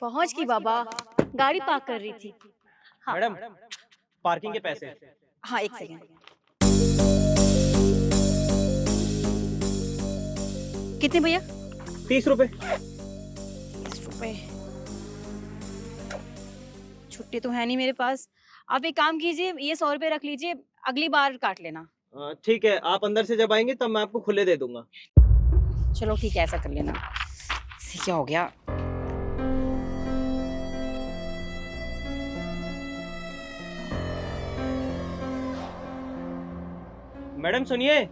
पहुंच गई बाबा। गाड़ी पार्क कर रही थी। हाँ। मैडम, पार्किंग के पैसे। हाँ, एक सेकेंड। कितने भैया? 30 रुपए। 30 रुपए। छुट्टी तो है नहीं मेरे पास। आप एक काम कीजिए, ये 100 रुपए रख लीजिए, अगली बार काट लेना। ठीक है, आप अंदर से जब आएंगे तब मैं आपको खुले दे दूंगा। चलो ठीक है, ऐसा कर लेना। इससे क्या हो गया? मैडम सुनिए।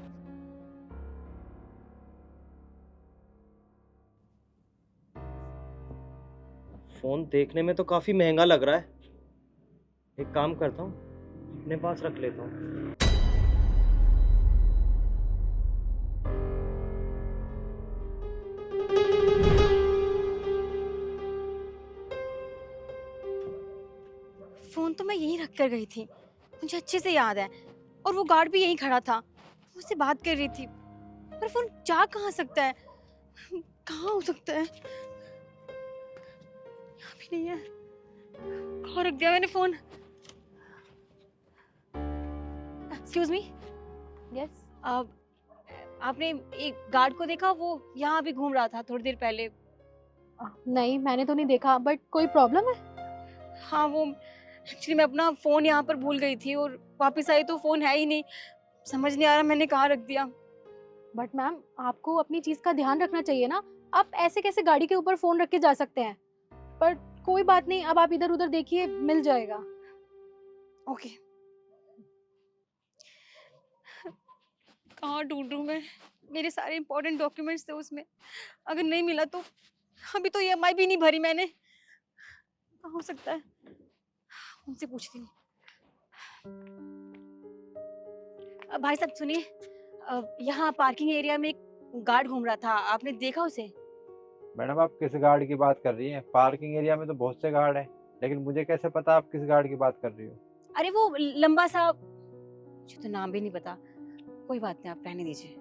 फोन देखने में तो काफी महंगा लग रहा है। एक काम करता हूँ, अपने पास रख लेता हूँ। फोन तो मैं यहीं रख कर गई थी, मुझे अच्छे से याद है। और वो गार्ड भी यहीं खड़ा था, मुझसे बात कर रही थी। पर फोन जा कहाँ सकता है? कहाँ हो सकता है? यहाँ भी नहीं है। कहाँ रख दिया मैंने फोन? Excuse me. यस। अब आपने एक गार्ड को देखा? वो यहाँ भी घूम रहा था थोड़ी देर पहले। नहीं, मैंने तो नहीं देखा, बट कोई प्रॉब्लम है? हाँ, वो एक्चुअली मैं अपना फोन यहाँ पर भूल गई थी और वापस आई तो फोन है ही नहीं। समझ नहीं आ रहा मैंने कहाँ रख दिया। बट मैम, आपको अपनी चीज का ध्यान रखना चाहिए ना। आप ऐसे कैसे गाड़ी के ऊपर फोन रख के जा सकते हैं? पर कोई बात नहीं, अब आप इधर उधर देखिए, मिल जाएगा। ओके। कहाँ ढूंढूं मैं? मेरे सारे इंपॉर्टेंट डॉक्यूमेंट्स थे उसमें। अगर नहीं मिला तो अभी तो ईएमआई भी नहीं भरी मैंने। कहाँ हो सकता है? उनसे पूछती हूँ। भाई साहब सुनिए, यहाँ पार्किंग एरिया में एक गार्ड घूम रहा था, आपने देखा उसे? मैडम, आप किस गार्ड की बात कर रही हैं? पार्किंग एरिया में तो बहुत से गार्ड हैं, लेकिन मुझे कैसे पता आप किस गार्ड की बात कर रही हो? अरे वो लंबा सा, मुझे तो नाम भी नहीं पता। कोई बात नहीं, आप रहने दीजिए।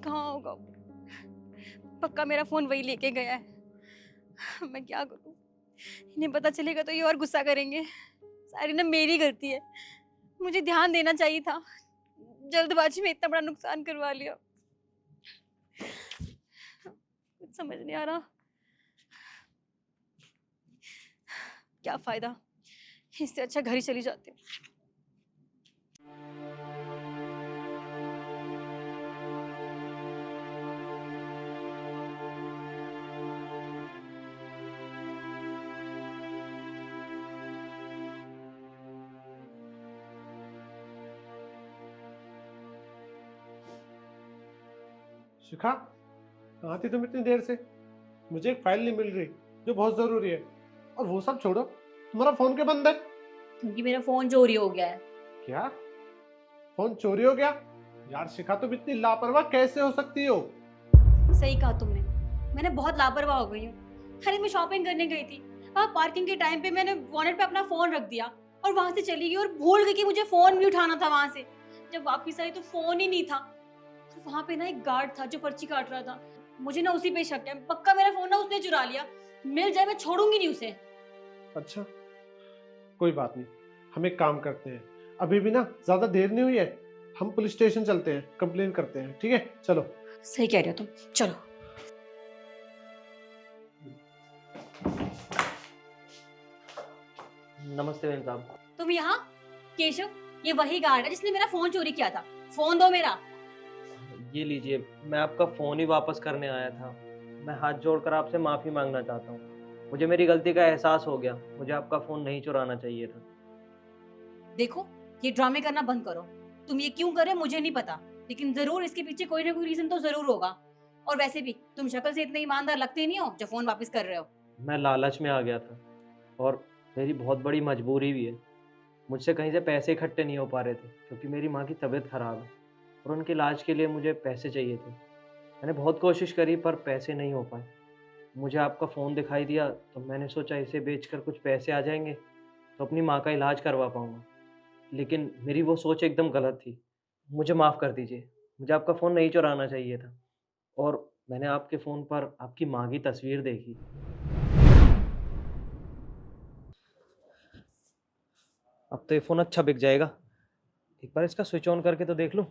कहाँ होगा? पक्का मेरा फोन वही लेके गया है। मैं क्या करूं? इन्हें पता चलेगा तो ये और गुस्सा करेंगे। सारी ना मेरी गलती है, मुझे ध्यान देना चाहिए था। जल्दबाजी में इतना बड़ा नुकसान करवा लिया। कुछ समझ नहीं आ रहा। क्या फायदा, इससे अच्छा घर ही चली जाती हूँ। शिखा, कहाँ थी तुम इतनी देर से? मुझे एक फाइल नहीं मिल रही जो बहुत जरूरी है। और वो सब छोड़ो, तुम्हारा फोन क्यों बंद है? क्योंकि मेरा फोन चोरी हो गया है। क्या? फोन चोरी हो गया? यार शिखा, तुम इतनी लापरवाह कैसे हो सकती हो? सही कहा तुमने, मैंने बहुत लापरवाह हो गई हूँ। अरे मैं शॉपिंग करने गई थी, वहाँ पार्किंग के टाइम पे मैंने वॉलेट पे अपना फोन रख दिया और वहां से चली गई और भूल गई कि मुझे फोन भी उठाना था वहां से। जब वापस आई तो फोन ही नहीं था। तो वहां पे ना एक गार्ड था जो पर्ची काट रहा था। मुझे ना उसी पे शक है, पक्का मेरा फोन ना उसने चुरा लिया। मिल जाए मैं छोड़ूंगी नहीं उसे। अच्छा, कोई बात नहीं। हम एक काम करते हैं, अभी भी ना ज्यादा देर नहीं हुई है, हम पुलिस स्टेशन चलते हैं, कंप्लेन करते हैं। ठीक है, चलो। सही कह रहे हो तुम, चलो। नमस्ते मैम साहब। तुम यहाँ? केशव, ये वही गार्ड है जिसने मेरा फोन चोरी किया था। फोन दो मेरा। ये लीजिए, मैं आपका फोन ही वापस करने आया था। मैं हाथ जोड़कर आपसे माफी मांगना चाहता हूँ। मुझे मेरी गलती का एहसास हो गया। मुझे आपका फोन नहीं चुराना चाहिए था। देखो, ये ड्रामे करना बंद करो। तुम ये क्यों कर रहे हो मुझे नहीं पता, लेकिन जरूर इसके पीछे कोई ना कोई रीजन तो जरूर होगा। और वैसे भी तुम शक्ल से इतने ईमानदार लगते नहीं हो जो फोन वापस कर रहे हो। मैं लालच में आ गया था और मेरी बहुत बड़ी मजबूरी भी है। मुझसे कहीं से पैसे इकट्ठे नहीं हो पा रहे थे क्योंकि मेरी माँ की तबीयत खराब है और उनके इलाज के लिए मुझे पैसे चाहिए थे। मैंने बहुत कोशिश करी पर पैसे नहीं हो पाए। मुझे आपका फ़ोन दिखाई दिया तो मैंने सोचा इसे बेचकर कुछ पैसे आ जाएंगे तो अपनी माँ का इलाज करवा पाऊँगा। लेकिन मेरी वो सोच एकदम गलत थी। मुझे माफ़ कर दीजिए। मुझे आपका फ़ोन नहीं चुराना चाहिए था। और मैंने आपके फ़ोन पर आपकी माँ की तस्वीर देखी। अब तो ये फ़ोन अच्छा बिक जाएगा। एक बार इसका स्विच ऑन करके तो देख लूँ।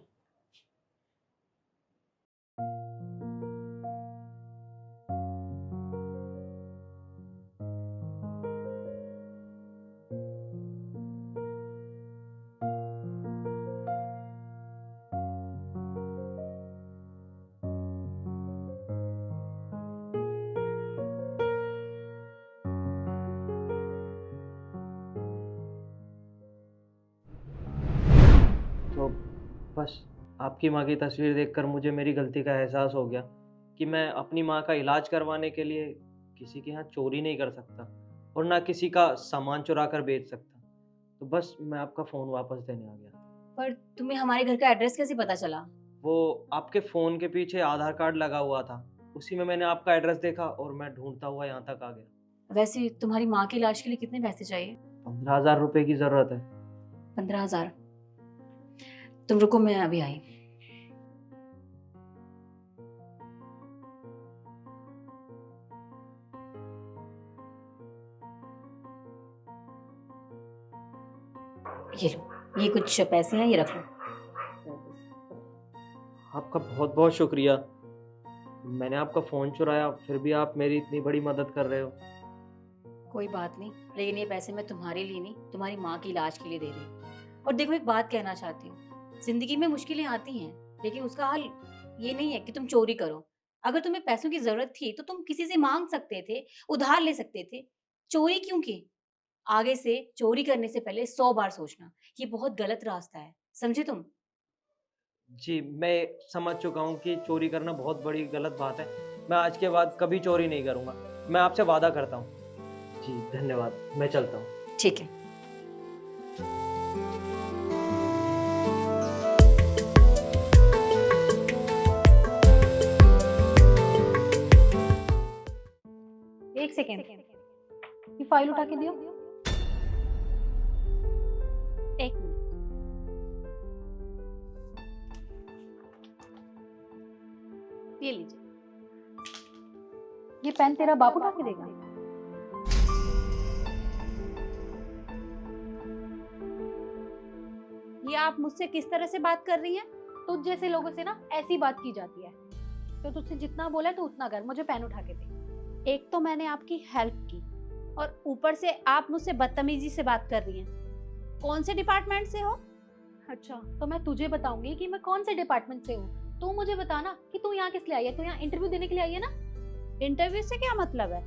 तो बस आपकी माँ की तस्वीर देखकर मुझे मेरी गलती का एहसास हो गया कि मैं अपनी माँ का इलाज करवाने के लिए किसी के यहाँ चोरी नहीं कर सकता और ना किसी का सामान चुरा कर बेच सकता। तो बस मैं आपका फ़ोन वापस देने आ गया। पर तुम्हें हमारे घर का एड्रेस कैसे पता चला? वो आपके फ़ोन के पीछे आधार कार्ड लगा हुआ था। उसी में मैंने आपका एड्रेस देखा और मैं ढूँढता हुआ यहाँ तक आ गया। वैसे तुम्हारी माँ के इलाज के लिए कितने पैसे चाहिए? 15,000 रुपए की ज़रूरत है। 15,000। तुम रुको, मैं अभी आई। ये लो, ये कुछ पैसे हैं, ये रख लो। आपका बहुत बहुत शुक्रिया। मैंने आपका फ़ोन चुराया, फिर भी आप मेरी इतनी बड़ी मदद कर रहे हो। कोई बात नहीं, लेकिन ये पैसे मैं तुम्हारे लिए नहीं, तुम्हारी माँ के इलाज के लिए दे रही हूँ। और देखो, एक बात कहना चाहती हूँ, जिंदगी में मुश्किलें आती हैं, लेकिन उसका हल ये नहीं है कि तुम चोरी करो। अगर तुम्हें पैसों की जरूरत थी तो तुम किसी से मांग सकते थे, उधार ले सकते थे। चोरी क्यों की? आगे से चोरी करने से पहले 100 बार सोचना। ये बहुत गलत रास्ता है, समझे तुम? जी, मैं समझ चुका हूँ कि चोरी करना बहुत बड़ी गलत बात है। मैं आज के बाद कभी चोरी नहीं करूँगा। मैं आपसे वादा करता हूँ। जी, धन्यवाद। मैं चलता हूँ। ठीक है। एक सेकेंड, ये फाइल उठा के दियो। एक मिनट। ये लीजिए। ये पेन तेरा बाप उठा के देगा? ये आप मुझसे किस तरह से बात कर रही हैं? तुझ जैसे लोगों से ना ऐसी बात की जाती है। तो तुझसे जितना बोला है तो उतना कर, मुझे पेन उठा के दे। एक तो मैंने आपकी हेल्प की और ऊपर से आप मुझसे बदतमीजी से बात कर रही हैं। कौन से डिपार्टमेंट से हो? अच्छा, तो मैं तुझे बताऊंगी कि मैं कौन से डिपार्टमेंट से हूँ। तू मुझे बता ना कि तू यहाँ किस लिए आई है। तू यहाँ इंटरव्यू देने के लिए आई है ना? इंटरव्यू से क्या मतलब है?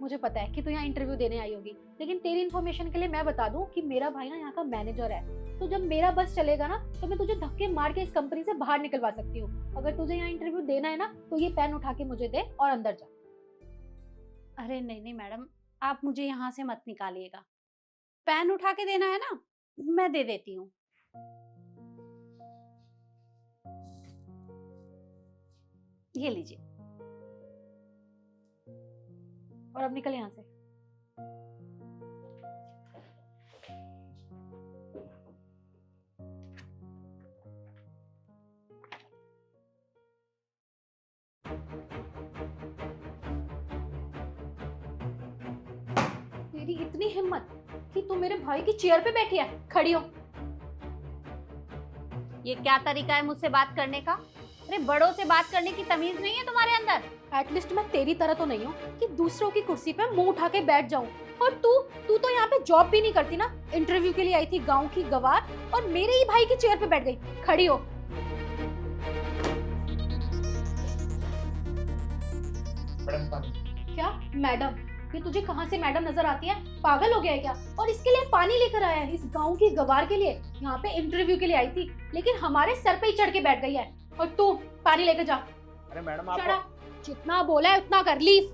मुझे पता है कि तू यहाँ इंटरव्यू देने आई होगी, लेकिन तेरी इन्फॉर्मेशन के लिए मैं बता दूं कि मेरा भाई ना यहाँ का मैनेजर है। तो जब मेरा बस चलेगा ना तो मैं तुझे धक्के मार के इस कंपनी से बाहर निकलवा सकती हूँ। अगर तुझे यहाँ इंटरव्यू देना है ना तो ये पेन उठा के मुझे दे और अंदर जा। अरे नहीं नहीं मैडम, आप मुझे यहाँ से मत निकालिएगा। पेन उठा के देना है ना, मैं दे देती हूँ। ये लीजिए। और अब निकल यहाँ से। तेरी इतनी हिम्मत कि तू मेरे भाई की चेयर पे बैठी है। खड़ी हो। ये क्या तरीका है मुझसे बात करने का? अरे बड़ों से बात करने की तमीज नहीं है तुम्हारे अंदर? एटलीस्ट मैं तेरी तरह तो नहीं हूँ कि दूसरों की कुर्सी पे मुंह उठा के बैठ जाऊं। और तू तो यहाँ पे जॉब भी नहीं करती ना। इंटरव्यू के लिए आई थी गांव की गवार और मेरे ही भाई की चेयर पे बैठ गई। खड़ी हो। क्या मैडम? ये तुझे कहाँ से मैडम नजर आती है? पागल हो गया है क्या? और इसके लिए पानी लेकर आया है इस गांव की गवार के लिए। यहाँ पे इंटरव्यू के लिए आई थी, लेकिन हमारे सर पे ही चढ़ के बैठ गई है। और तू पानी लेकर जा। अरे मैडम चढ़ा। जितना बोला है उतना कर। लीव।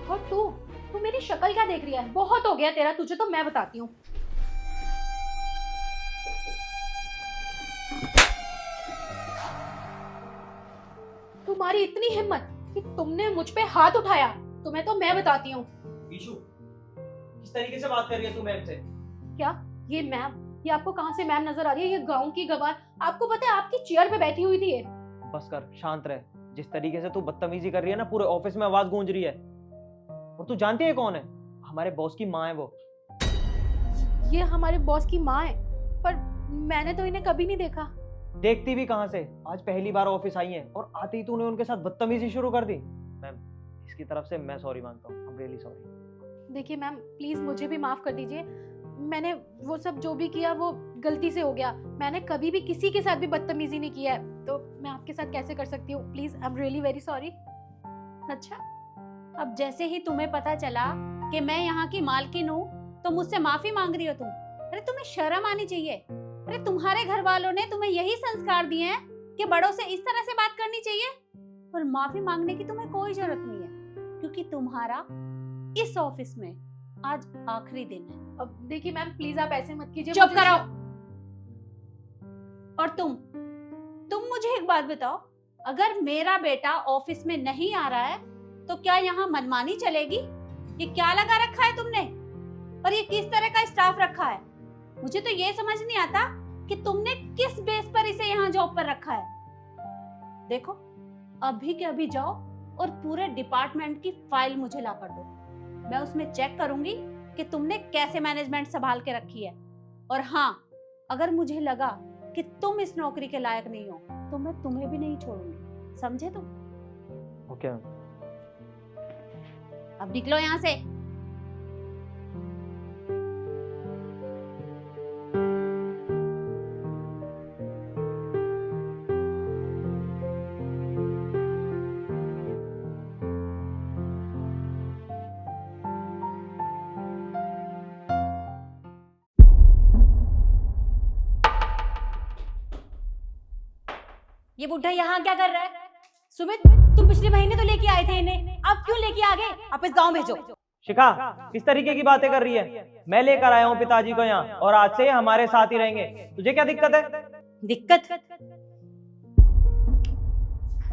और तू मेरी शक्ल क्या देख रही है? बहुत हो गया तेरा, तुझे तो मैं बताती हूँ। तुम्हारी इतनी हिम्मत कि तुमने मुझ पे हाथ उठाया, तुम्हें तो मैं बताती हूँ। ईशु, किस किस तरीके से बात कर रही है तू मैम से? क्या ये मैम, ये आपको कहाँ से मैम नजर आ रही है? ये गांव की गवार, आपको पता है आपकी चेयर पे बैठी हुई थी ये। बस कर, शांत रह। जिस तरीके से तू बदतमीजी कर रही है ना, पूरे ऑफिस में आवाज गूंज रही है। और तू जानती है कौन है? हमारे बॉस की माँ है वो। ये हमारे बॉस की माँ है, पर मैंने तो इन्हें कभी नहीं देखा। देखती भी कहाँ से, आज पहली बार ऑफिस आई है और आते ही तूने उनके साथ बदतमीजी शुरू कर दी। मैम, इसकी तरफ से मैं सॉरी मांगता हूँ। I am really sorry. देखिए मैम, प्लीज मुझे भी माफ कर दीजिए। मैंने वो सब जो भी किया वो गलती से हो गया। मैंने कभी भी किसी के साथ भी बदतमीजी नहीं किया है, तो मैं आपके साथ कैसे कर सकती हूँ? Please, I am really very sorry. अच्छा, अब जैसे ही तुम्हें पता चला कि मैं यहाँ की मालकिन हूँ तो मुझसे माफी मांग रही हो तुम? अरे तुम्हें शर्म आनी चाहिए। अरे तुम्हारे घर वालों ने तुम्हें यही संस्कार दिए हैं कि बड़ों से इस तरह से बात करनी चाहिए, और माफी मांगने की तुम्हें कोई जरूरत नहीं है, क्योंकि तुम्हारा इस ऑफिस में आज आखिरी दिन है। अब देखिए मैम, प्लीज आप ऐसे मत कीजिए। चुप मुझे- करो। और तुम मुझे एक बात बताओ, अगर मेरा बेटा ऑफिस में नहीं आ रहा है तो क्या यहाँ मनमानी चलेगी? ये क्या लगा रखा है तुमने, और ये किस तरह का स्टाफ रखा है? मुझे तो ये समझ नहीं आता कि तुमने किस बेस पर इसे यहाँ जॉब पर रखा है। देखो, अभी के अभी जाओ और पूरे डिपार्टमेंट की फाइल मुझे ला कर दो। मैं उसमें चेक करूंगी कि तुमने कैसे मैनेजमेंट संभाल के रखी है। और हाँ, अगर मुझे लगा कि तुम इस नौकरी के लायक नहीं हो तो मैं तुम्हें भी नहीं छोड़ूंगी, समझे तुम? ओके। अब निकलो यहाँ से। ये बुढ़ा यहाँ क्या कर रहा है? सुमित, तुम पिछले महीने तो लेके आए थे इन्हें, अब क्यों लेके आ गए? आप इस गांव भेजो। शिखा, किस तरीके की बातें कर रही है? मैं लेकर आया हूँ पिताजी को यहाँ, और आज से ये हमारे साथ ही रहेंगे। तुझे क्या दिक्कत है? दिक्कत?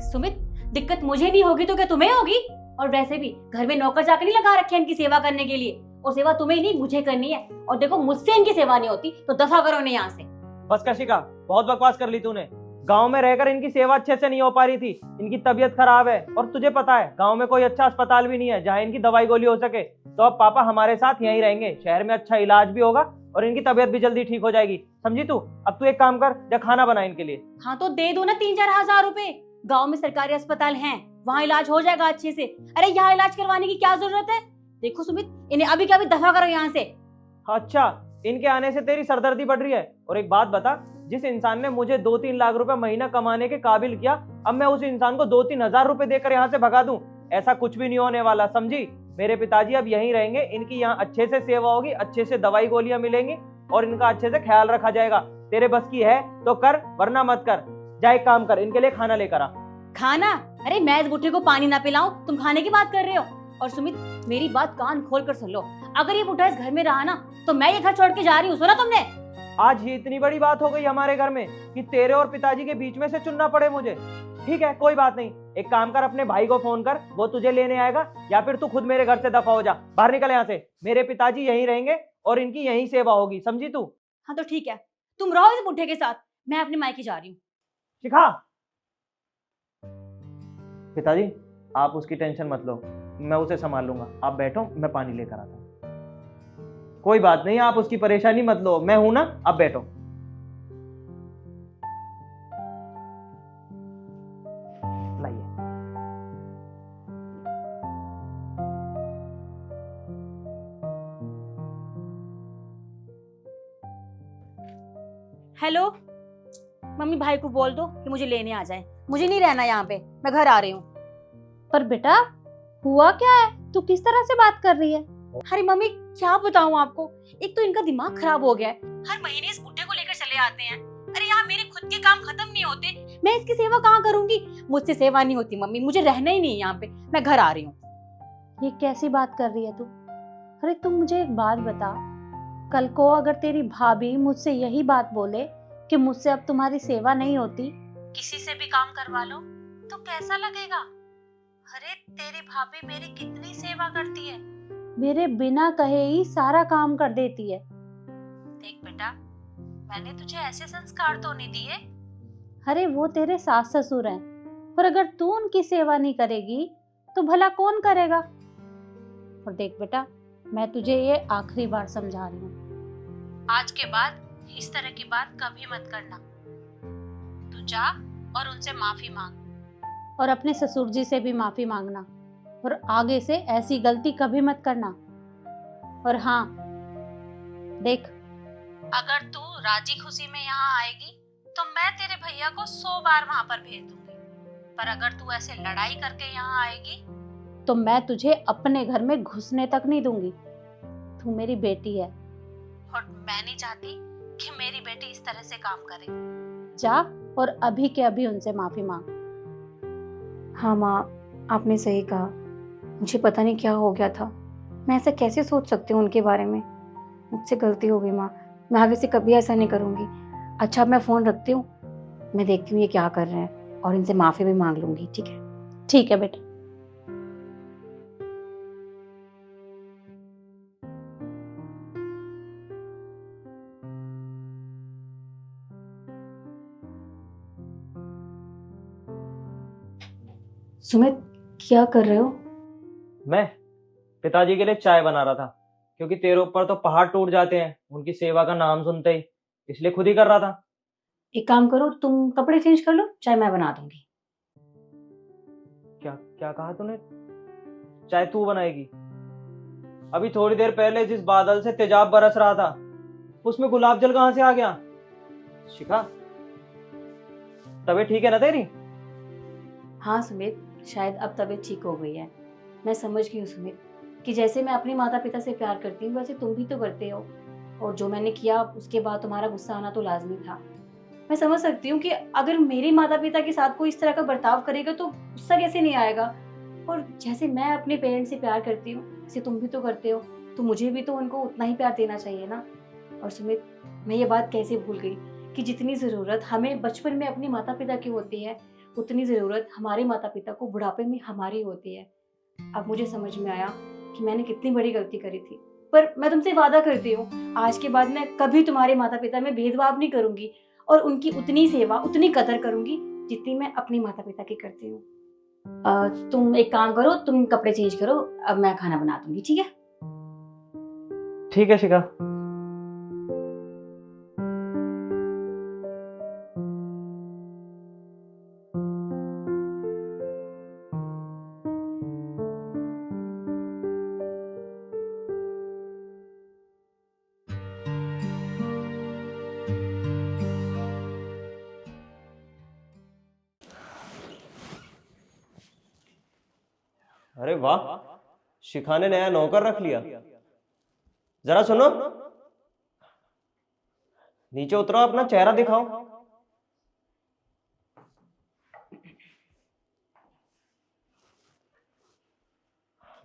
सुमित, दिक्कत मुझे नहीं होगी तो क्या तुम्हें होगी? और वैसे भी घर में नौकर चाकर नहीं लगा रखे हैं इनकी सेवा करने के लिए, और सेवा तुम्हें नहीं मुझे करनी है। और देखो, मुझसे इनकी सेवा नहीं होती तो दफा करो इन्हें यहाँ से। बस कर शिखा, बहुत बकवास कर ली तूने। गांव में रहकर इनकी सेवा अच्छे से नहीं हो पा रही थी, इनकी तबीयत खराब है, और तुझे पता है गांव में कोई अच्छा अस्पताल भी नहीं है जहां इनकी दवाई गोली हो सके। तो अब पापा हमारे साथ यहीं रहेंगे, शहर में अच्छा इलाज भी होगा और इनकी तबीयत भी जल्दी ठीक हो जाएगी, समझी तू? अब तू एक काम कर, जा खाना बना इनके लिए। हाँ तो दे दो ना 3-4 हजार रुपए। गाँव में सरकारी अस्पताल है, वहाँ इलाज हो जाएगा अच्छे से। अरे यहाँ इलाज करवाने की क्या जरूरत है? देखो सुमित, इन्हें अभी क्या अभी दफा करो यहाँ से। अच्छा, इनके आने से तेरी सरदर्दी बढ़ रही है? और एक बात बता, जिस इंसान ने मुझे 2-3 लाख रुपए महीना कमाने के काबिल किया, अब मैं उस इंसान को 2-3 हजार रुपए देकर यहाँ से भगा दूं? ऐसा कुछ भी नहीं होने वाला, समझी? मेरे पिताजी अब यहीं रहेंगे, इनकी यहाँ अच्छे से सेवा होगी, अच्छे से दवाई गोलियां मिलेंगी और इनका अच्छे से ख्याल रखा जाएगा। तेरे बस की है तो कर, वरना मत कर। जा एक काम कर, इनके लिए खाना लेकर आ। खाना? अरे मैं इस बुढ़े को पानी ना पिलाऊं, तुम खाने की बात कर रहे हो? और सुमित, मेरी बात कान खोल कर सुन लो, अगर ये बुढ़ा इस घर में रहा ना तो मैं ये घर छोड़ के जा रही हूँ, सुना तुमने? आज ही इतनी बड़ी बात हो गई हमारे घर में कि तेरे और पिताजी के बीच में से चुनना पड़े मुझे। ठीक है, कोई बात नहीं, एक काम कर, अपने भाई को फोन कर, वो तुझे लेने आएगा, या फिर तू खुद मेरे घर से दफा हो जा, बाहर निकल यहाँ से। मेरे पिताजी यहीं रहेंगे और इनकी यहीं सेवा होगी, समझी तू? हाँ तो ठीक है, तुम रहो इस बुढ़े के साथ, मैं अपने मायके जा रही हूँ। शिखा! पिताजी, आप उसकी टेंशन मत लो, मैं उसे संभाल लूंगा। आप बैठो, मैं पानी लेकर आता हूँ। कोई बात नहीं, आप उसकी परेशानी मत लो, मैं हूं ना, आप बैठो। लाइए। हेलो, मम्मी भाई को बोल दो कि मुझे लेने आ जाए, मुझे नहीं रहना यहाँ पे, मैं घर आ रही हूँ। पर बेटा, हुआ क्या है? तू किस तरह से बात कर रही है? अरे मम्मी, क्या बताऊँ आपको, एक तो इनका दिमाग खराब हो गया है, हर महीने इस बुढ़े को लेकर चले आते हैं। अरे यहाँ मेरे खुद के काम खत्म नहीं होते, मैं इसकी सेवा कहाँ करूंगी? मुझसे सेवा नहीं होती मम्मी, मुझे रहना ही नहीं है यहाँ पे, मैं घर आ रही हूँ। ये कैसी बात कर रही है तू? अरे तुम मुझे एक बात बता, कल को अगर तेरी भाभी मुझसे यही बात बोले कि मुझसे अब तुम्हारी सेवा नहीं होती, किसी से भी काम करवा लो, तो कैसा लगेगा? अरे तेरी भाभी मेरी कितनी सेवा करती है, मेरे बिना कहे ही सारा काम कर देती है। देख बेटा, मैंने तुझे ऐसे संस्कार तो नहीं दिए। अरे वो तेरे सास ससुर हैं, और अगर तू उनकी सेवा नहीं करेगी तो भला कौन करेगा। और देख बेटा, मैं तुझे ये आखिरी बार समझा रही हूँ, आज के बाद इस तरह की बात कभी मत करना। तू जा और उनसे माफी मांग, और अपने ससुर जी से भी माफी मांगना, और आगे से ऐसी गलती कभी मत करना। और हाँ देख, अगर तू राजी खुशी में यहाँ आएगी तो मैं तेरे भैया को 100 बार वहां पर भेज दूंगी, पर अगर तू ऐसे लड़ाई करके यहाँ आएगी तो मैं तुझे अपने घर में घुसने तक नहीं दूंगी। तू मेरी बेटी है, और मैं नहीं चाहती कि मेरी बेटी इस तरह से काम करे। जा और अभी के अभी उनसे माफी मांग। हाँ माँ, आपने सही कहा, मुझे पता नहीं क्या हो गया था। मैं ऐसा कैसे सोच सकती हूँ उनके बारे में। मुझसे गलती हो गई माँ, मैं आगे से कभी ऐसा नहीं करूँगी। अच्छा, अब मैं फ़ोन रखती हूँ, मैं देखती हूँ ये क्या कर रहे हैं और इनसे माफ़ी भी मांग लूँगी। ठीक है? ठीक है बेटा। सुमित, क्या कर रहे हो? मैं पिताजी के लिए चाय बना रहा था, क्योंकि तेरे ऊपर तो पहाड़ टूट जाते हैं उनकी सेवा का नाम सुनते ही, इसलिए खुद ही कर रहा था। एक काम करो, तुम कपड़े चेंज कर लो, चाय मैं बना दूंगी। क्या क्या कहा तूने? चाय तू बनाएगी? अभी थोड़ी देर पहले जिस बादल से तेजाब बरस रहा था, उसमें गुलाब जल कहां से आ गया? शिखा, तबीयत ठीक है ना तेरी? हाँ सुमित, शायद अब तबीयत ठीक हो गई है। मैं समझ गई हूँ सुमित, कि जैसे मैं अपने माता पिता से प्यार करती हूँ वैसे तुम भी तो करते हो, और जो मैंने किया उसके बाद तुम्हारा गुस्सा आना तो लाजमी था। मैं समझ सकती हूँ कि अगर मेरे माता पिता के साथ कोई इस तरह का बर्ताव करेगा तो गुस्सा कैसे नहीं आएगा। और जैसे मैं अपने पेरेंट्स से प्यार करती हूँ वैसे तुम भी तो करते हो, तो मुझे भी तो उनको उतना ही प्यार देना चाहिए ना। और सुमित, मैं ये बात कैसे भूल गई कि जितनी ज़रूरत हमें बचपन में अपने माता पिता की होती है, उतनी ज़रूरत हमारे माता पिता को बुढ़ापे में हमारी होती है। अब मुझे समझ में आया कि मैंने कितनी बड़ी गलती करी थी, पर मैं तुमसे वादा करती हूँ आज के बाद मैं कभी तुम्हारे माता पिता में भेदभाव नहीं करूंगी, और उनकी उतनी सेवा, उतनी कदर करूंगी जितनी मैं अपनी माता पिता की करती हूँ। तुम एक काम करो, तुम कपड़े चेंज करो, अब मैं खाना बना दूंगी। ठीक है? ठीक है शिखा। अरे वाह, शिखा ने नया नौकर रख लिया। जरा सुनो, नीचे उतरो, अपना चेहरा दिखाओ।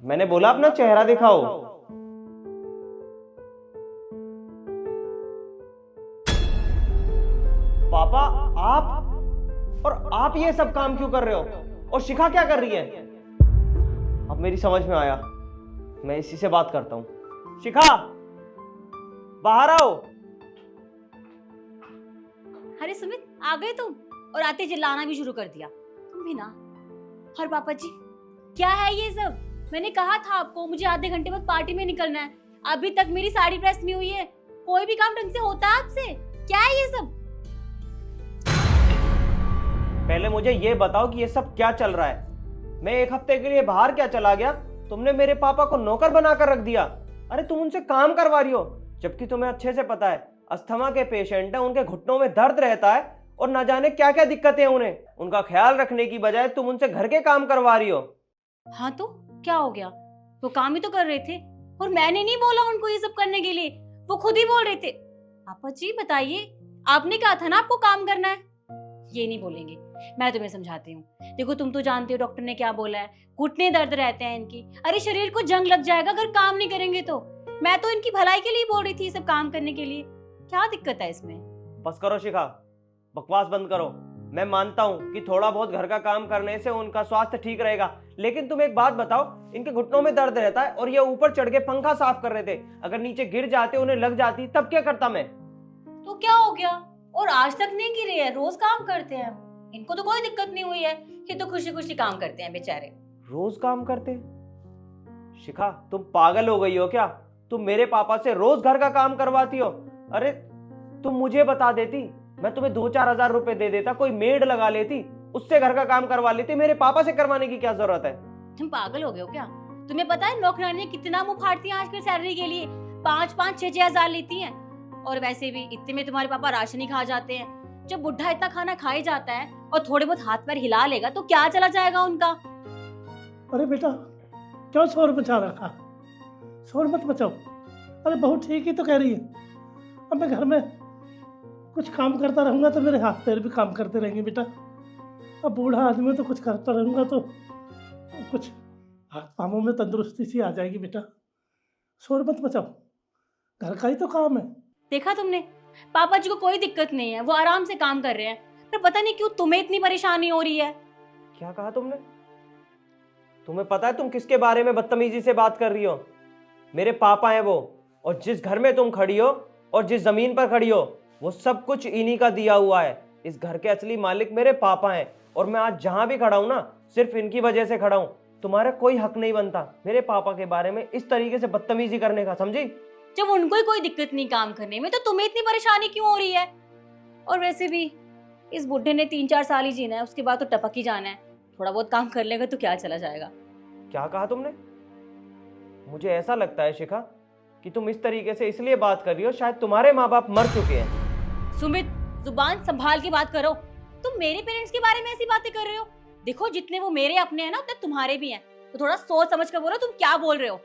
मैंने बोला अपना चेहरा दिखाओ। पापा, आप ये सब काम क्यों कर रहे हो? और शिखा क्या कर रही है? अब मेरी समझ में आया, मैं इसी से बात करता हूं। शिखा, बाहर आओ। अरे सुमित, आ गए तुम? और आते चिल्लाना भी शुरू कर दिया तुम भी ना। और पापा जी, क्या है ये सब? मैंने कहा था आपको मुझे आधे घंटे बाद पार्टी में निकलना है, अभी तक मेरी साड़ी प्रेस नहीं हुई है। कोई भी काम ढंग से होता है आपसे? क्या है ये सब? पहले मुझे ये बताओ कि ये सब क्या चल रहा है। मैं एक हफ्ते के लिए बाहर क्या चला गया, तुमने मेरे पापा को नौकर बनाकर रख दिया। अरे तुम उनसे काम करवा रही हो, जबकि तुम्हें अच्छे से पता है अस्थमा के पेशेंट हैं, उनके घुटनों में दर्द रहता है और न जाने क्या क्या दिक्कतें हैं उन्हें। उनका ख्याल रखने की बजाय तुम उनसे घर के काम करवा रही हो। हाँ तो क्या हो गया? वो काम ही तो कर रहे थे, और मैंने नहीं बोला उनको ये सब करने के लिए, वो खुद ही बोल रहे थे। पापा जी बताइए, आपने कहा था ना आपको काम करना है। ये नहीं बोलेंगे, मैं तुम्हें समझाती हूँ। देखो, तुम तो जानते हो डॉक्टर ने क्या बोला है, घुटने दर्द रहते हैं इनकी। अरे शरीर को जंग लग जाएगा अगर काम नहीं करेंगे तो। मैं तो इनकी भलाई के लिए बोल रही थी, सब काम करने के लिए। क्या दिक्कत है इसमें? बस करो शिखा, बकवास बंद करो। मैं मानता हूँ कि थोड़ा बहुत घर का काम करने से उनका स्वास्थ्य ठीक रहेगा, लेकिन तुम एक बात बताओ, इनके घुटनों में दर्द रहता है और ये ऊपर चढ़ के पंखा साफ कर रहे थे, अगर नीचे गिर जाते उन्हें लग जाती तब क्या करता मैं? तो क्या हो गया? और आज तक नहीं गिरे हैं, रोज काम करते हैं। इनको तो कोई दिक्कत नहीं हुई है, ये तो खुशी खुशी काम करते हैं बेचारे। रोज काम करते हैं? शिखा, तुम पागल हो गई हो क्या? तुम मेरे पापा से रोज घर का काम करवाती हो? अरे तुम मुझे बता देती, मैं तुम्हें 2-4 हजार रुपए दे देता, कोई मेड लगा लेती, उससे घर का काम करवा लेती। मेरे पापा से करवाने की क्या जरूरत है? तुम पागल हो गए हो क्या? तुम्हें पता है नौकरानियां कितना मुंह फाड़ती हैं आजकल सैलरी के लिए? 5-5, 6-6 हजार लेती हैं। और वैसे भी इतने में तुम्हारे पापा राशन ही खा जाते हैं। जब बुढ़ा इतना खाना खा ही जाता है और थोड़े बहुत हाथ पैर हिला लेगा तो क्या चला जाएगा उनका? अरे बेटा, क्यों शोर मचा रखा? शोर मत मचाओ। अरे बहू ठीक ही तो कह रही है। अब मैं घर में कुछ काम करता रहूँगा तो मेरे हाथ पैर भी काम करते रहेंगे बेटा। अब बूढ़ा आदमी तो कुछ करता रहूँगा तो कुछ हाथ पाँवों में तंदुरुस्ती सी आ जाएगी बेटा। शोर मत मचाओ, घर का ही तो काम है। देखा तुमने, पापा जी को कोई दिक्कत नहीं है, वो आराम से काम कर रहे हैं, पर पता नहीं क्यों तुम्हें इतनी परेशानी हो रही है। क्या कहा तुमने? तुम्हें पता है तुम किसके बारे में बदतमीजी से बात कर रही हो? मेरे पापा हैं वो, और जिस घर में तुम खड़ी हो और जिस जमीन पर खड़ी हो वो सब कुछ इन्हीं का दिया हुआ है। इस घर के असली मालिक मेरे पापा हैं, और मैं आज जहां भी खड़ा हूं ना, सिर्फ इनकी वजह से खड़ा हूं। तुम्हारा कोई हक नहीं बनता मेरे पापा के बारे में इस तरीके से बदतमीजी करने का, समझी? जब उनको ही कोई दिक्कत नहीं काम करने में तो तुम्हें इतनी परेशानी क्यों हो रही है? और वैसे भी इस बुढ़े ने 3-4 साल ही जीना है, उसके बाद तो टपक ही जाना है। थोड़ा बहुत काम कर लेगा तो क्या चला जाएगा। क्या कहा तुमने? मुझे ऐसा लगता है शिखा कि तुम इस तरीके से इसलिए बात कर रही हो, शायद तुम्हारे माँ बाप मर चुके हैं। सुमित, जुबान संभाल के बात करो। तुम मेरे पेरेंट्स के बारे में ऐसी बातें कर रहे हो? देखो, जितने वो मेरे अपने हैं ना, उतने तुम्हारे भी हैं, तो थोड़ा सोच समझ कर बोलो तुम क्या बोल रहे हो।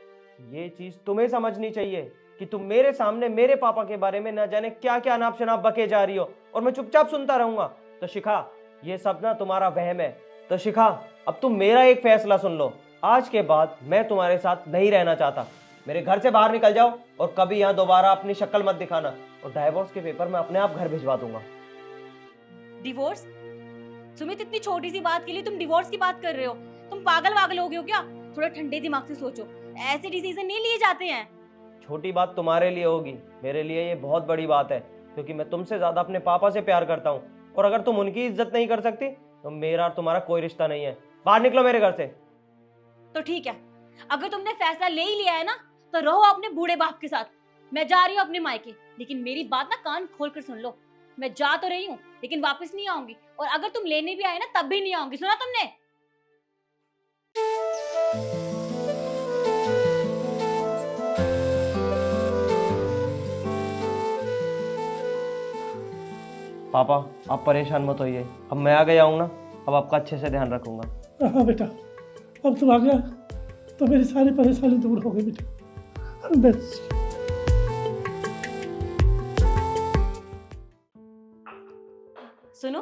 ये चीज तुम्हें समझनी चाहिए कि तुम मेरे सामने मेरे पापा के बारे में न जाने क्या क्या अनाप शनाप बके जा रही हो, और मैं चुपचाप सुनता रहूंगा। तो शिखा, ये सब ना तुम्हारा वहम है। तो शिखा, अब तुम मेरा एक फैसला सुन लो, आज के बाद मैं तुम्हारे साथ नहीं रहना चाहता। मेरे घर से बाहर निकल जाओ और कभी यहाँ दोबारा अपनी शक्ल मत दिखाना, और डाइवोर्स के पेपर मैं अपने आप घर भिजवा दूंगा। डिवोर्स? सुमित, इतनी छोटी सी बात के लिए तुम डिवोर्स की बात कर रहे हो? तुम पागल वागल हो गए हो क्या? थोड़ा ठंडे दिमाग से सोचो, ऐसे डिसीजन नहीं लिए जाते हैं। छोटी बात तुम्हारे लिए होगी, मेरे लिए ये बहुत बड़ी बात है, क्योंकि मैं तुमसे ज्यादा अपने पापा से प्यार करता हूँ, और अगर तुम उनकी इज्जत नहीं कर सकती तो मेरा और तुम्हारा कोई रिश्ता नहीं है। बाहर निकलो मेरे घर से। तो ठीक है, अगर तुमने फैसला ले ही लिया है ना, तो रहो अपने बूढ़े बाप के साथ। मैं जा रही हूँ अपने मायके, लेकिन मेरी बात ना कान खोल कर सुन लो। मैं जा तो रही हूँ, लेकिन वापस नहीं आऊंगी, और अगर तुम लेने भी आए ना तब भी नहीं आऊंगी। सुना तुमने? पापा, आप परेशान मत होइए, अब मैं आ गया हूँ ना, अब आपका अच्छे से ध्यान रखूंगा। हाँ बेटा, अब तुम आ गया तो मेरी सारी परेशानी दूर हो गई बेटा। बस सुनो,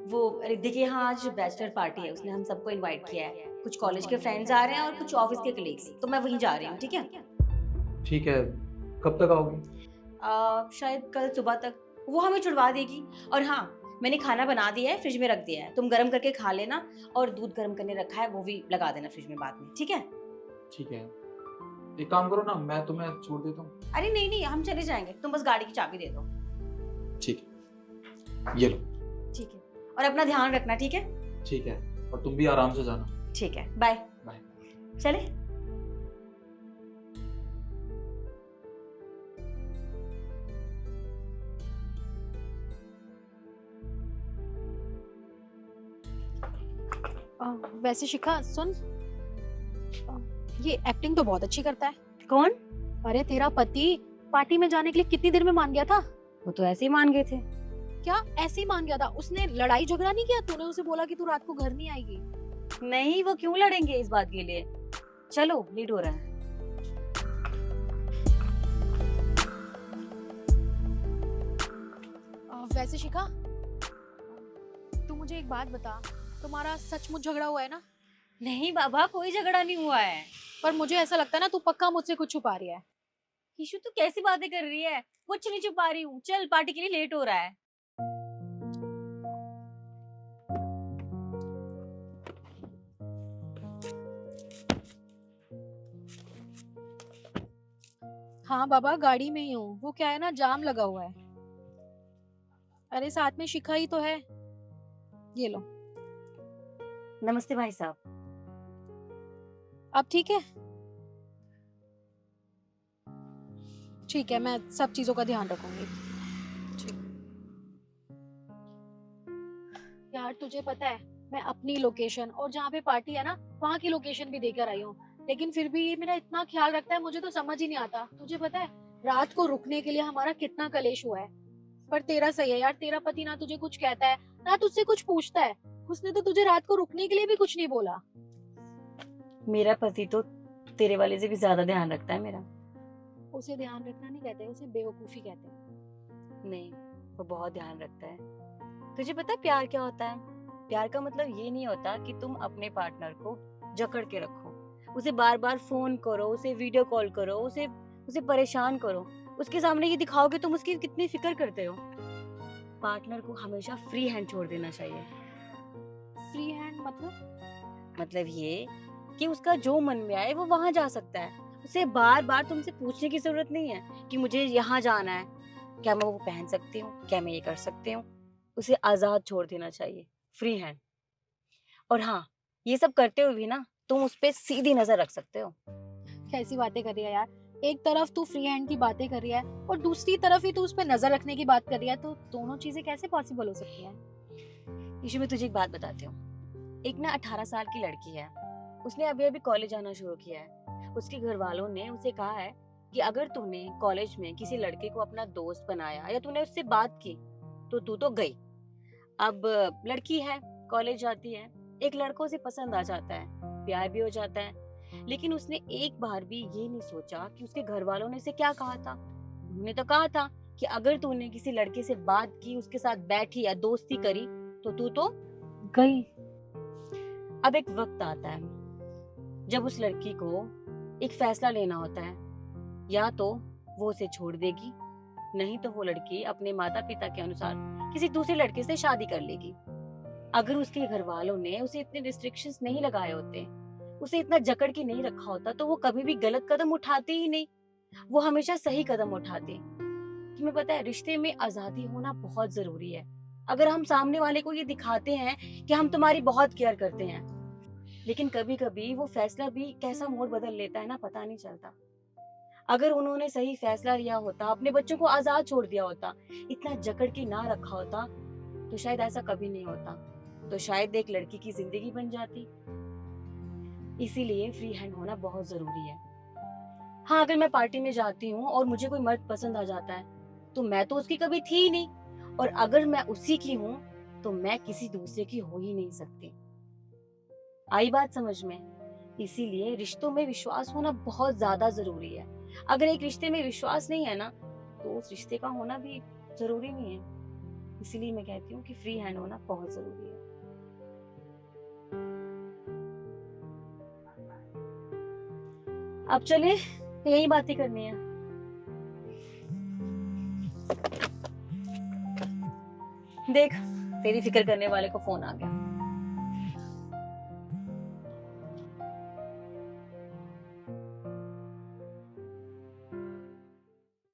वो रिद्धि के यहाँ आज बैचलर पार्टी है, उसने हम सबको इनवाइट किया है। कुछ कॉलेज के फ्रेंड्स आ रहे हैं और कुछ ऑफिस के कलीग्स, तो मैं वहीं जा रही हूँ। ठीक है? ठीक है, कब तक आओगी? शायद कल सुबह तक। वो हमें छुड़वा देगी। और हाँ, मैंने खाना बना दिया है, फ्रिज में रख दिया है, तुम गर्म करके खा लेना, और दूध गर्म करने रखा है वो भी लगा देना फ्रिज में बाद में। ठीक है? ठीक है, एक काम करो ना, मैं तुम्हें छोड़ देता हूँ। अरे नहीं नहीं, हम चले जाएंगे, तुम बस गाड़ी की चाबी दे दो। ठीक है, ये लो। ठीक है, और अपना ध्यान रखना। ठीक है? ठीक है, और तुम भी आराम से जाना। ठीक है, बाय बाय। चले। वैसे शिखा सुन, ये एक्टिंग तो बहुत अच्छी करता है। कौन? अरे तेरा पति पार्टी में जाने के लिए कितनी देर में मान गया था? वो तो ऐसे ही मान गए थे। क्या ऐसे ही मान गया था? उसने लड़ाई झगड़ा नहीं किया? तूने उसे बोला कि तू रात को घर नहीं आएगी? नहीं, वो क्यों लड़ेंगे इस बात के लिए। चलो, लेट हो रहा है। वैसे शिखा, तू मुझे एक बात बता, तुम्हारा सचमुच झगड़ा हुआ है ना? नहीं बाबा, कोई झगड़ा नहीं हुआ है। पर मुझे ऐसा लगता है ना, तू पक्का मुझसे कुछ छुपा रही है। ईशु, तू कैसी बातें कर रही है? कुछ नहीं छुपा रही हूँ। चल, पार्टी के लिए लेट हो रहा है। हाँ बाबा, गाड़ी में ही हूँ। वो क्या है ना, जाम लगा हुआ है। अरे साथ में शिखा ही तो है। ये लो। नमस्ते भाई साहब। अब ठीक है? ठीक है, मैं सब चीजों का ध्यान रखूंगी। ठीक। यार तुझे पता है, मैं अपनी लोकेशन और जहाँ पे पार्टी है ना, वहाँ की लोकेशन भी देकर आई हूँ, लेकिन फिर भी ये मेरा इतना ख्याल रखता है, मुझे तो समझ ही नहीं आता। तुझे पता है रात को रुकने के लिए हमारा कितना कलेश हुआ है। पर तेरा सही है यार, तेरा पति ना तुझे कुछ कहता है ना तुझसे कुछ पूछता है। उसने तो तुझे रात को रुकने के लिए भी कुछ नहीं बोला। मेरा पति तो तेरे वाले से भी ज्यादा ध्यान रखता है मेरा। उसे ध्यान रखना नहीं कहते, उसे बेवकूफी कहते हैं। नहीं, वो बहुत ध्यान रखता है। तुझे पता है प्यार क्या होता है? प्यार का मतलब ये नहीं होता कि तुम अपने पार्टनर को जकड़ के रखो, उसे बार बार फोन करो, उसे वीडियो कॉल करो, उसे परेशान करो, उसके सामने ये दिखाओ कि तुम उसकी कितनी फिक्र करते हो। पार्टनर को हमेशा फ्री हैंड छोड़ देना चाहिए। फ्री हैंड मतलब ये कि उसका जो मन में आए वो वहां जा सकता है। उसे बार बार तुमसे पूछने की जरूरत नहीं है कि मुझे यहाँ जाना है, क्या मैं वो पहन सकती हूँ, क्या मैं ये कर सकती हूँ। उसे आजाद छोड़ देना चाहिए, फ्री हैंड। और हाँ, ये सब करते हुए भी ना तुम उस पे सीधी नजर रख सकते हो। कैसी बातें कर रही है यार? एक तरफ तू फ्री हैंड की बातें कर रही है और दूसरी तरफ ही तू उस पर नजर रखने की बात कर रही है, तो दोनों चीजें कैसे पॉसिबल हो सकती हैं? ईशु, मैं तुझे एक बात बताती हूँ। एक ना 18 साल की लड़की है, उसने अभी अभी कॉलेज जाना शुरू किया है। उसके घर वालों ने उसे कहा है कि अगर तूने कॉलेज में किसी लड़के को अपना दोस्त बनाया या तूने उससे बात की तो तू तो गई। अब लड़की है, कॉलेज जाती है, एक लड़कों से पसंद आ जाता है, प्यार भी हो जाता है, लेकिन उसने एक बार भी ये नहीं सोचा कि उसके घर वालों ने उसे क्या कहा था। उन्होंने तो कहा था कि अगर तूने किसी लड़के से बात की, उसके साथ बैठी या दोस्ती करी तो तू तो गई। अब एक वक्त आता है जब उस लड़की को एक फैसला लेना होता है, या तो वो उसे छोड़ देगी, नहीं तो वो लड़की अपने माता पिता के अनुसार किसी दूसरे लड़के से शादी कर लेगी। अगर उसके घर वालों ने उसे इतने रिस्ट्रिक्शंस नहीं लगाए होते, उसे इतना जकड़ के नहीं रखा होता, तो वो कभी भी गलत कदम उठाते ही नहीं, वो हमेशा सही कदम उठाते। तुम्हें पता है रिश्ते में आजादी होना बहुत जरूरी है। अगर हम सामने वाले को ये दिखाते हैं कि हम तुम्हारी बहुत केयर करते हैं, लेकिन कभी कभी वो फैसला भी कैसा मोड़ बदल लेता है ना, पता नहीं चलता। अगर उन्होंने सही फैसला लिया होता, अपने बच्चों को आजाद छोड़ दिया होता, इतना जकड़ के ना रखा होता, तो शायद ऐसा कभी नहीं होता, तो शायद एक लड़की की जिंदगी बन जाती। इसीलिए फ्री हैंड होना बहुत जरूरी है। हाँ, अगर मैं पार्टी में जाती हूँ और मुझे कोई मर्द पसंद आ जाता है, तो मैं तो उसकी कभी थी ही नहीं, और अगर मैं उसी की हूँ तो मैं किसी दूसरे की हो ही नहीं सकती। आई बात समझ में? इसीलिए रिश्तों में विश्वास होना बहुत ज्यादा जरूरी है। अगर एक रिश्ते में विश्वास नहीं है ना, तो उस रिश्ते का होना भी जरूरी नहीं है। इसीलिए मैं कहती हूँ कि फ्री हैंड होना बहुत जरूरी है। अब चले, यही बातें करनी है। देख, तेरी फिक्र करने वाले को फोन आ गया।